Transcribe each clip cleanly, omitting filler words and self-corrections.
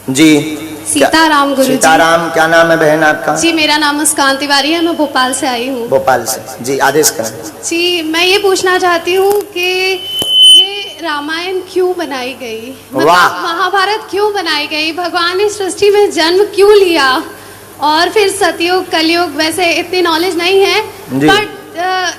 जी। सीताराम गुरुजी। सीताराम, क्या नाम है बहन आपका? जी मेरा नाम मुस्कान तिवारी है, मैं भोपाल से आई हूँ। भोपाल से, जी आदेश करें। जी मैं ये पूछना चाहती हूँ कि ये रामायण क्यों बनाई गई, मतलब महाभारत क्यों बनाई गई, भगवान ने सृष्टि में जन्म क्यों लिया, और फिर सतयुग कलयुग, वैसे इतनी नॉलेज नहीं है बट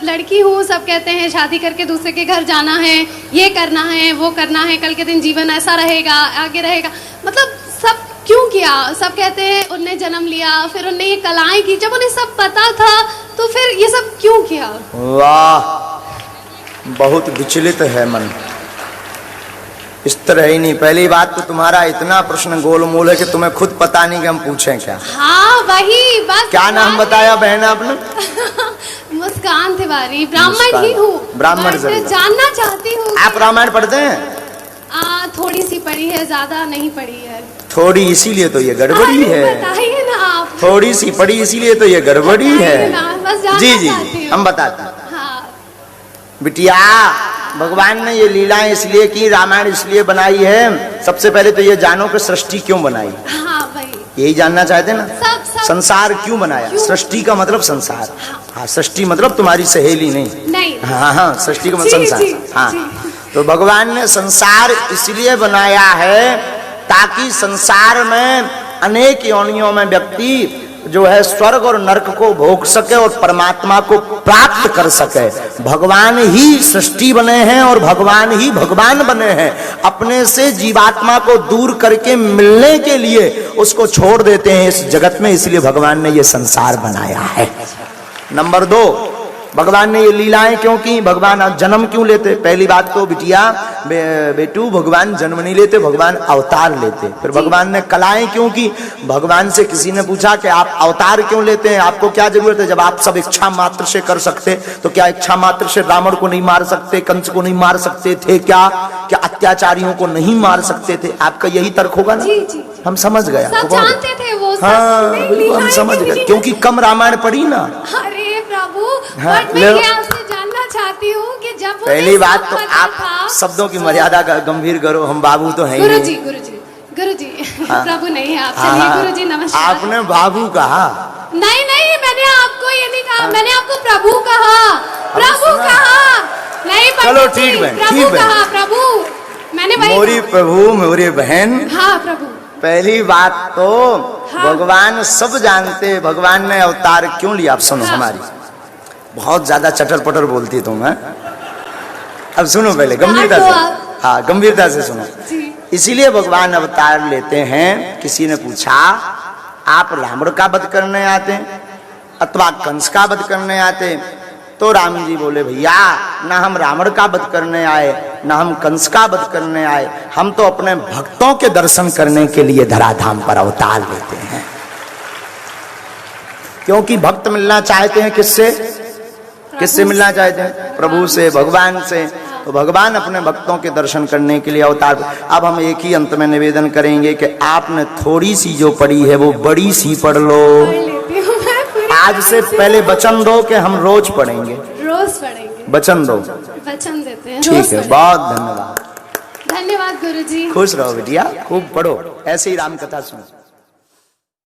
लड़की हूँ, सब कहते हैं शादी करके दूसरे के घर जाना है, ये करना है, वो करना है, कल के दिन जीवन ऐसा रहेगा, आगे रहेगा, मतलब सब क्यों किया। सब कहते हैं उनने जन्म लिया, फिर उनने ये कलाएं की, जब उन्हें सब पता था तो फिर ये सब क्यों किया। वाह, बहुत विचलित है मन, इस तरह ही नहीं। पहली बात तो तुम्हारा इतना प्रश्न गोलमोल है कि तुम्हें खुद पता नहीं कि हम पूछें क्या। हाँ वही बस। क्या नाम बताया बहन आपने? मुस्कान तिवारी, ब्राह्मण ही हूँ, ब्राह्मण जानना चाहती हूँ। आप रामायण पढ़ते हैं? थोड़ी सी पढ़ी है, ज्यादा नहीं पढ़ी है। थोड़ी, इसीलिए तो ये गड़बड़ी है। बताइए ना आप। थोड़ी सी पढ़ी इसीलिए तो ये गड़बड़ी है। जी जी हम बताते हैं। हाँ। बिटिया, भगवान ने ये लीलाएं इसलिए की, रामायण इसलिए बनाई है, सबसे पहले तो ये जानो कि सृष्टि क्यों बनाई। हाँ भाई, यही जानना चाहते ना? सब। संसार क्यों बनाया? सृष्टि का मतलब संसार। हाँ, सृष्टि मतलब तुम्हारी सहेली नहीं। हाँ, सृष्टि का मतलब संसार। हाँ, तो भगवान ने संसार इसलिए बनाया है ताकि संसार में अनेक योनियों में व्यक्ति जो है स्वर्ग और नरक को भोग सके और परमात्मा को प्राप्त कर सके। भगवान ही सृष्टि बने हैं और भगवान ही भगवान बने हैं। अपने से जीवात्मा को दूर करके मिलने के लिए उसको छोड़ देते हैं इस जगत में, इसलिए भगवान ने ये संसार बनाया है। नंबर 2, भगवान ने ये लीलाएं क्यों की? भगवान जन्म क्यों लेते? पहली बात तो बिटिया बेटू, भगवान जन्म नहीं लेते, भगवान अवतार लेते। फिर भगवान ने कलाएं क्यों की? भगवान से किसी ने पूछा कि आप अवतार क्यों लेते हैं, आपको क्या जरूरत है? जब आप सब इच्छा मात्र से कर सकते तो क्या इच्छा मात्र से रावण को नहीं मार सकते, कंस को नहीं मार सकते थे? क्या अत्याचारियों को नहीं मार सकते थे? आपका यही तर्क होगा ना? जी। हम समझ गए, जानते थे वो। हाँ बिल्कुल हम समझ गए, क्योंकि कम रामायण पढ़ी ना। अरे प्रभु, हाँ, मैं ये आपसे जानना चाहती हूँ कि जब पहली बात तो आप शब्दों की मर्यादा गंभीर करो, हम बाबू तो हैं। गुरुजी हाँ, प्रभु नहीं है आप। चलिए गुरुजी नमस्कार। आपने बाबू कहा? नहीं मैंने आपको ये नहीं कहा। मैंने आपको प्रभु कहा। नहीं चलो ठीक है, प्रभु कहा। प्रभु मैंने वही मोरी प्रभु मोरी बहन। हाँ प्रभु। पहली बात तो भगवान सब जानते, भगवान ने अवतार क्यों लिया? आप सुनो, हमारी बहुत ज्यादा चटर पटर बोलती तुम है। अब सुनो पहले गंभीरता से। हाँ, गंभीरता से सुनो। इसीलिए भगवान अवतार लेते हैं। किसी ने पूछा आप रावण का वध करने आते अथवा कंस का वध करने आते? तो राम जी बोले भैया, ना हम रावण का वध करने आए, ना हम कंस का वध करने आए, हम तो अपने भक्तों के दर्शन करने के लिए धराधाम पर अवतार लेते हैं। क्योंकि भक्त मिलना चाहते हैं किससे मिलना चाहते हैं? प्रभु से, भगवान से। तो भगवान अपने भक्तों के दर्शन करने के लिए अवतार। अब हम एक ही अंत में निवेदन करेंगे कि आपने थोड़ी सी जो पढ़ी है वो बड़ी सी पढ़ लो। आज से पहले वचन दो कि हम रोज पढ़ेंगे। वचन दो। वचन देते हैं। ठीक है, बहुत धन्यवाद। धन्यवाद गुरुजी। खुश रहो बिटिया, खूब पढ़ो, ऐसे ही राम कथा सुनो।